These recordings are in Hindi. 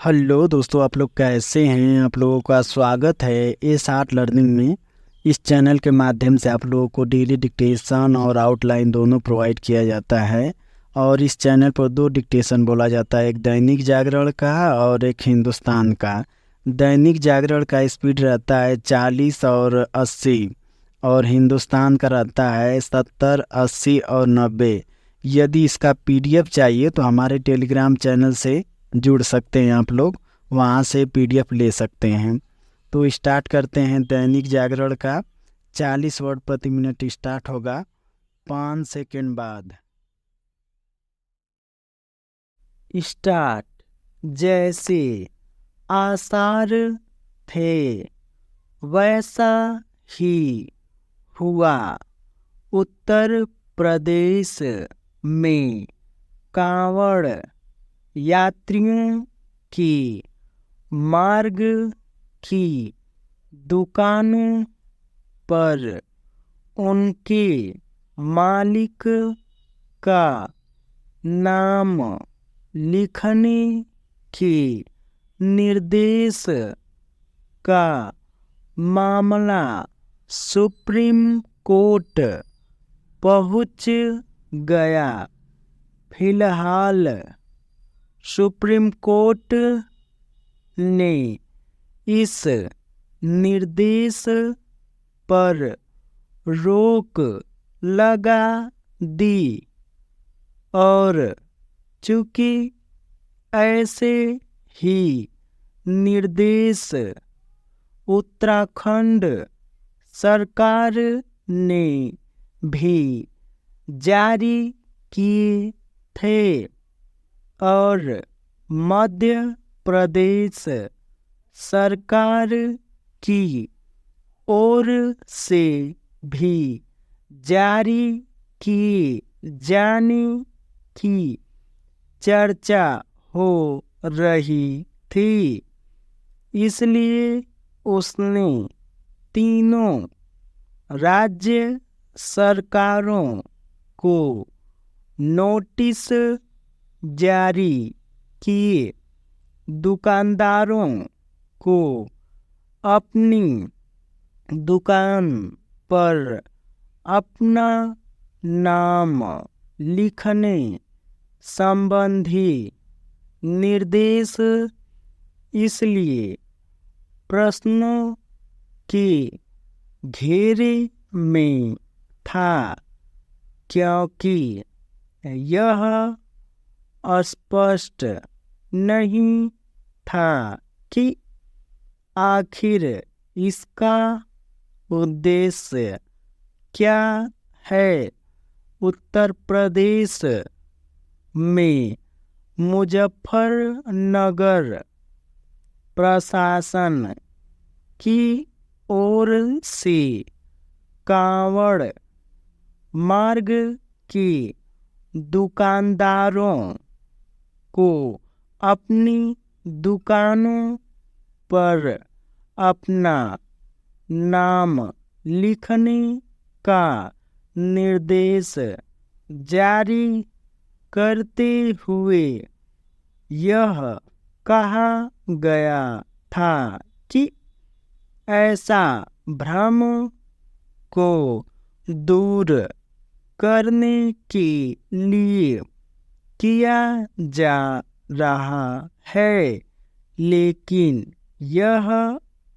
हेलो दोस्तों, आप लोग कैसे हैं। आप लोगों का स्वागत है एस आर्ट लर्निंग में। इस चैनल के माध्यम से आप लोगों को डेली डिक्टेशन और आउटलाइन दोनों प्रोवाइड किया जाता है। और इस चैनल पर दो डिक्टेशन बोला जाता है, एक दैनिक जागरण का और एक हिंदुस्तान का। दैनिक जागरण का स्पीड रहता है 40 और 80, और हिंदुस्तान का रहता है 70, 80 और 90। यदि इसका पीडीएफ चाहिए तो हमारे टेलीग्राम चैनल से जुड़ सकते हैं आप लोग, वहाँ से पीडीएफ ले सकते हैं। तो स्टार्ट करते हैं। दैनिक जागरण का 40 वर्ड प्रति मिनट स्टार्ट होगा 5 सेकंड बाद। स्टार्ट। जैसे आसार थे वैसा ही हुआ। उत्तर प्रदेश में कांवड़ यात्रियों की मार्ग की दुकानों पर उनके मालिक का नाम लिखने के निर्देश का मामला सुप्रीम कोर्ट पहुंच गया। फिलहाल सुप्रीम कोर्ट ने इस निर्देश पर रोक लगा दी, और चूंकि ऐसे ही निर्देश उत्तराखंड सरकार ने भी जारी किए थे और मध्य प्रदेश सरकार की ओर से भी जारी किए जाने की चर्चा हो रही थी। इसलिए उसने तीनों राज्य सरकारों को नोटिस जारी किए। दुकानदारों को अपनी दुकान पर अपना नाम लिखने संबंधी निर्देश इसलिए प्रश्नों के घेरे में था क्योंकि यह स्पष्ट नहीं था कि आखिर इसका उद्देश्य क्या है। उत्तर प्रदेश में मुजफ्फरनगर प्रशासन की ओर से कांवड़ मार्ग के दुकानदारों को अपनी दुकानों पर अपना नाम लिखने का निर्देश जारी करते हुए यह कहा गया था कि ऐसा भ्रम को दूर करने के लिए किया जा रहा है, लेकिन यह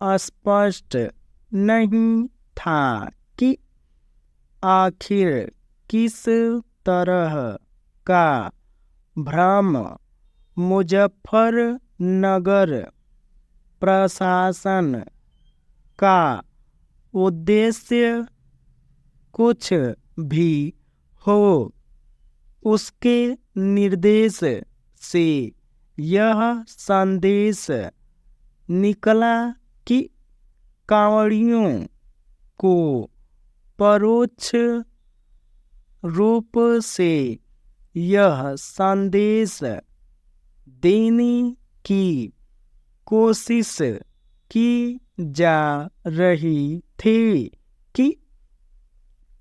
स्पष्ट नहीं था कि आखिर किस तरह का भ्रम मुजफ्फरनगर प्रशासन का उद्देश्य कुछ भी हो। उसके निर्देश से यह संदेश निकला कि कांवड़ियों को परोक्ष रूप से यह संदेश देने की कोशिश की जा रही थी कि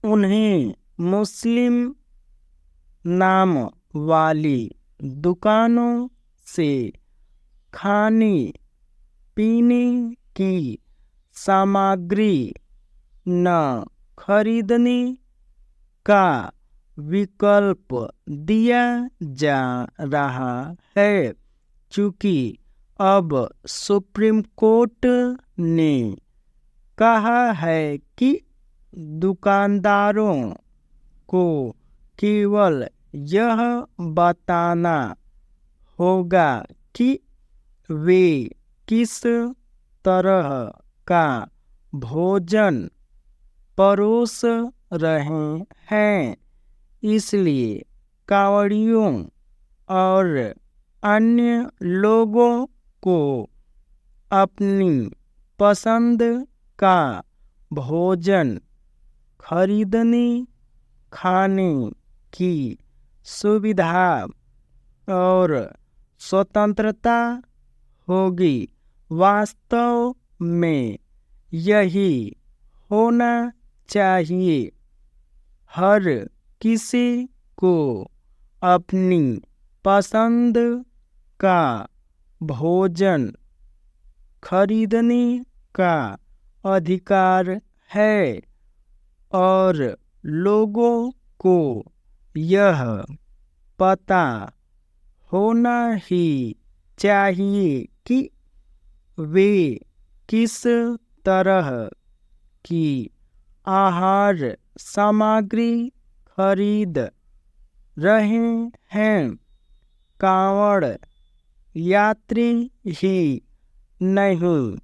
उन्हें मुस्लिम नाम वाली दुकानों से खाने पीने की सामग्री न खरीदने का विकल्प दिया जा रहा है, चूँकि अब सुप्रीम कोर्ट ने कहा है कि दुकानदारों को केवल यह बताना होगा कि वे किस तरह का भोजन परोस रहे हैं। इसलिए कांवड़ियों और अन्य लोगों को अपनी पसंद का भोजन खरीदने खाने की सुविधा और स्वतंत्रता होगी। वास्तव में यही होना चाहिए। हर किसी को अपनी पसंद का भोजन खरीदने का अधिकार है और लोगों को यह पता होना ही चाहिए कि वे किस तरह की आहार सामग्री खरीद रहे हैं। कांवड़ यात्री ही नहीं,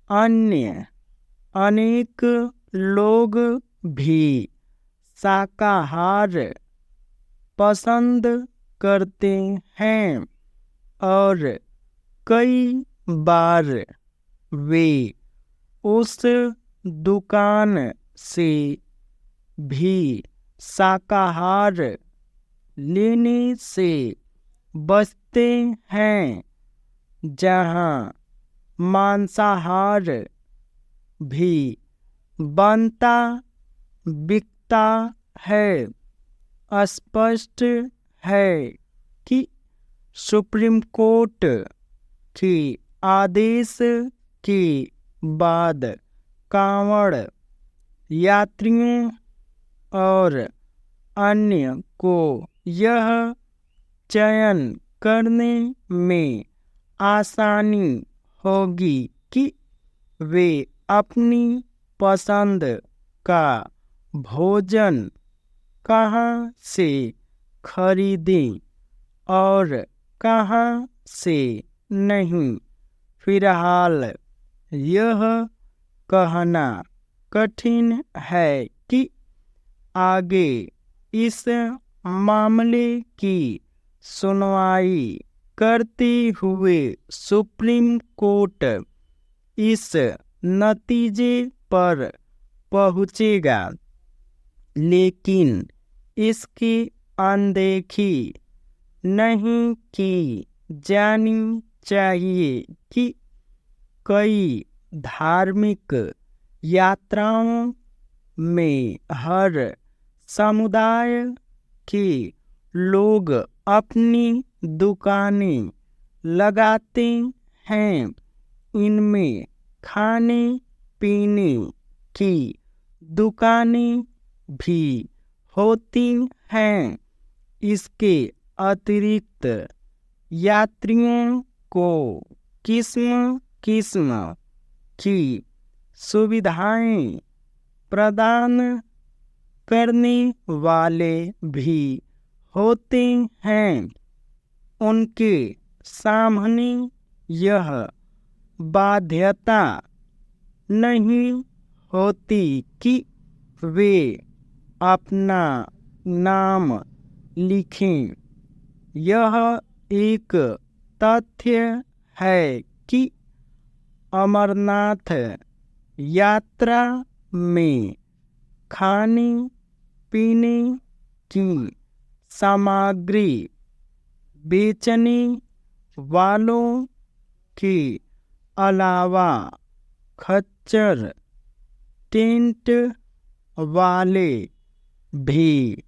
अन्य अनेक लोग भी शाकाहार पसंद करते हैं और कई बार वे उस दुकान से भी शाकाहार लेने से बचते हैं जहां मांसाहार भी बनता बिकता है। स्पष्ट है कि सुप्रीम कोर्ट के आदेश के बाद कांवड़ यात्रियों और अन्य को यह चयन करने में आसानी होगी कि वे अपनी पसंद का भोजन कहाँ से खरीदें और कहाँ से नहीं। फिलहाल यह कहना कठिन है कि आगे इस मामले की सुनवाई करते हुए सुप्रीम कोर्ट इस नतीजे पर पहुँचेगा, लेकिन इसकी अनदेखी नहीं की जानी चाहिए कि कई धार्मिक यात्राओं में हर समुदाय के लोग अपनी दुकानें लगाते हैं। इनमें खाने पीने की दुकानें भी होती हैं। इसके अतिरिक्त यात्रियों को किस्म किस्म की सुविधाएं प्रदान करने वाले भी होते हैं। उनके सामने यह बाध्यता नहीं होती कि वे अपना नाम लिखें। यह एक तथ्य है कि अमरनाथ यात्रा में खाने पीने की सामग्री बेचने वालों के अलावा खच्चर टेंट वाले भी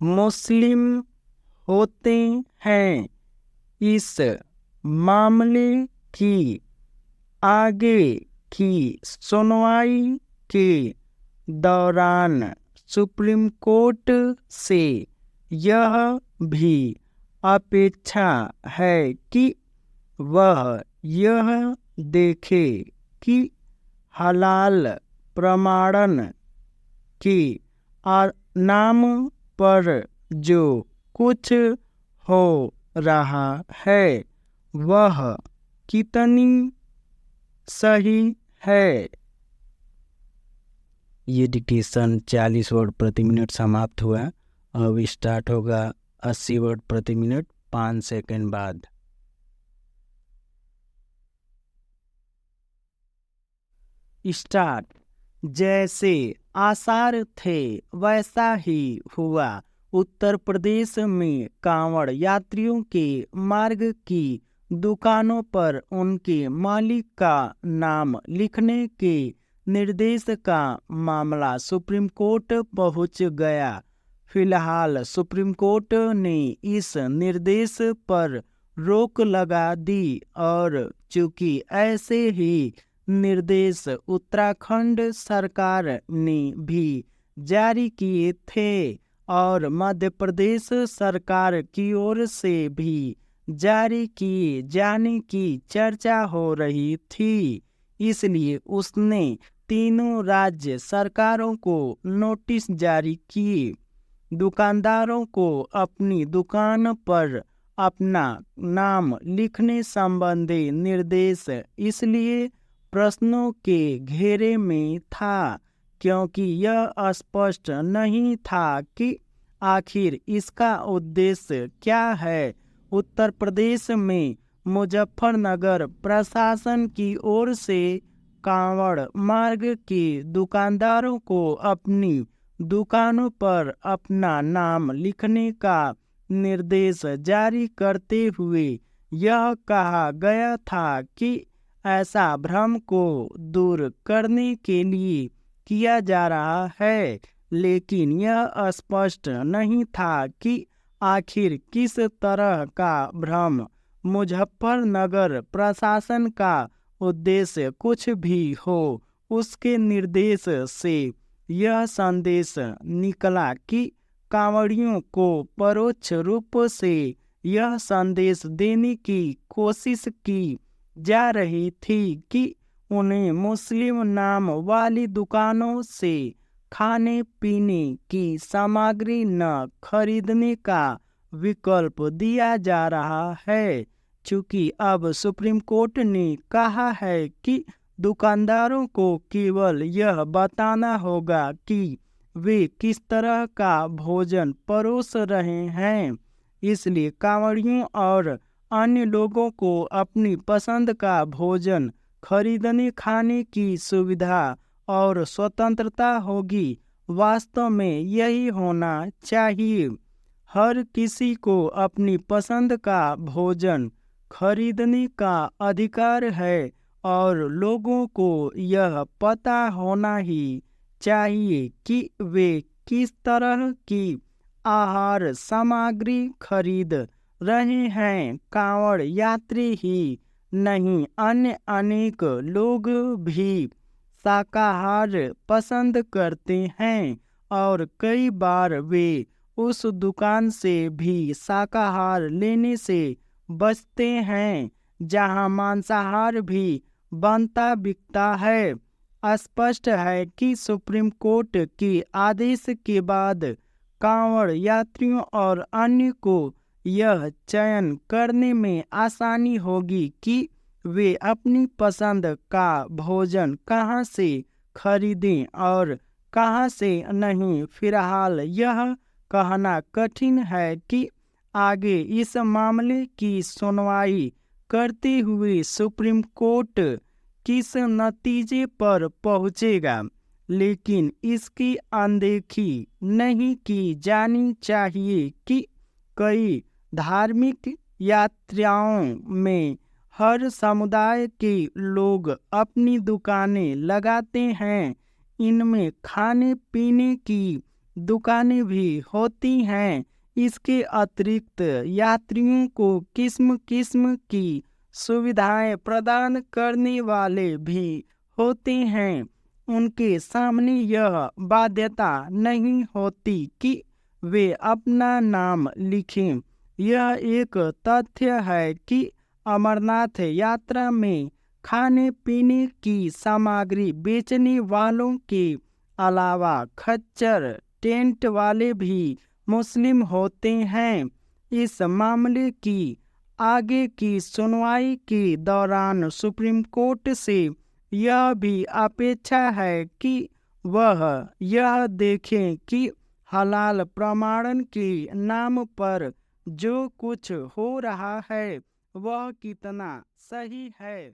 मुस्लिम होते हैं। इस मामले की आगे की सुनवाई के दौरान सुप्रीम कोर्ट से यह भी अपेक्षा है कि वह यह देखे कि हलाल प्रमाणन के नाम पर जो कुछ हो रहा है वह कितनी सही है। ये डिक्टेशन 40 वर्ड प्रति मिनट समाप्त हुआ। अब स्टार्ट होगा 80 वर्ड प्रति मिनट 5 सेकंड बाद। स्टार्ट। जैसे आसार थे वैसा ही हुआ। उत्तर प्रदेश में कांवड़ यात्रियों के मार्ग की दुकानों पर उनके मालिक का नाम लिखने के निर्देश का मामला सुप्रीम कोर्ट पहुंच गया। फिलहाल सुप्रीम कोर्ट ने इस निर्देश पर रोक लगा दी और चूंकि ऐसे ही निर्देश उत्तराखंड सरकार ने भी जारी किए थे और मध्य प्रदेश सरकार की ओर से भी जारी किए जाने की चर्चा हो रही थी, इसलिए उसने तीनों राज्य सरकारों को नोटिस जारी किए। दुकानदारों को अपनी दुकान पर अपना नाम लिखने संबंधी निर्देश इसलिए प्रश्नों के घेरे में था क्योंकि यह स्पष्ट नहीं था कि आखिर इसका उद्देश्य क्या है। उत्तर प्रदेश में मुजफ्फरनगर प्रशासन की ओर से कांवड़ मार्ग के दुकानदारों को अपनी दुकानों पर अपना नाम लिखने का निर्देश जारी करते हुए यह कहा गया था कि ऐसा भ्रम को दूर करने के लिए किया जा रहा है, लेकिन यह स्पष्ट नहीं था कि आखिर किस तरह का भ्रम। मुजफ्फरनगर प्रशासन का उद्देश्य कुछ भी हो, उसके निर्देश से यह संदेश निकला कि कांवड़ियों को परोक्ष रूप से यह संदेश देने की कोशिश की जा रही थी कि उन्हें मुस्लिम नाम वाली दुकानों से खाने पीने की सामग्री न खरीदने का विकल्प दिया जा रहा है। चूंकि अब सुप्रीम कोर्ट ने कहा है कि दुकानदारों को केवल यह बताना होगा कि वे किस तरह का भोजन परोस रहे हैं, इसलिए कांवड़ियों और अन्य लोगों को अपनी पसंद का भोजन खरीदने खाने की सुविधा और स्वतंत्रता होगी। वास्तव में यही होना चाहिए। हर किसी को अपनी पसंद का भोजन खरीदने का अधिकार है और लोगों को यह पता होना ही चाहिए कि वे किस तरह की आहार सामग्री खरीद रहे हैं। कांवड़ यात्री ही नहीं, अन्य अनेक लोग भी शाकाहार पसंद करते हैं और कई बार वे उस दुकान से भी शाकाहार लेने से बचते हैं जहां मांसाहार भी बनता बिकता है। स्पष्ट है कि सुप्रीम कोर्ट के आदेश के बाद कांवड़ यात्रियों और अन्य को यह चयन करने में आसानी होगी कि वे अपनी पसंद का भोजन कहां से खरीदें और कहां से नहीं। फिलहाल यह कहना कठिन है कि आगे इस मामले की सुनवाई करते हुए सुप्रीम कोर्ट किस नतीजे पर पहुंचेगा, लेकिन इसकी अनदेखी नहीं की जानी चाहिए कि कई धार्मिक यात्राओं में हर समुदाय के लोग अपनी दुकानें लगाते हैं। इनमें खाने पीने की दुकानें भी होती हैं। इसके अतिरिक्त यात्रियों को किस्म किस्म की सुविधाएं प्रदान करने वाले भी होते हैं, उनके सामने यह बाध्यता नहीं होती कि वे अपना नाम लिखें। यह एक तथ्य है कि अमरनाथ यात्रा में खाने पीने की सामग्री बेचने वालों के अलावा खच्चर टेंट वाले भी मुस्लिम होते हैं। इस मामले की आगे की सुनवाई के दौरान सुप्रीम कोर्ट से यह भी अपेक्षा है कि वह यह देखें कि हलाल प्रमाणन के नाम पर जो कुछ हो रहा है वह कितना सही है।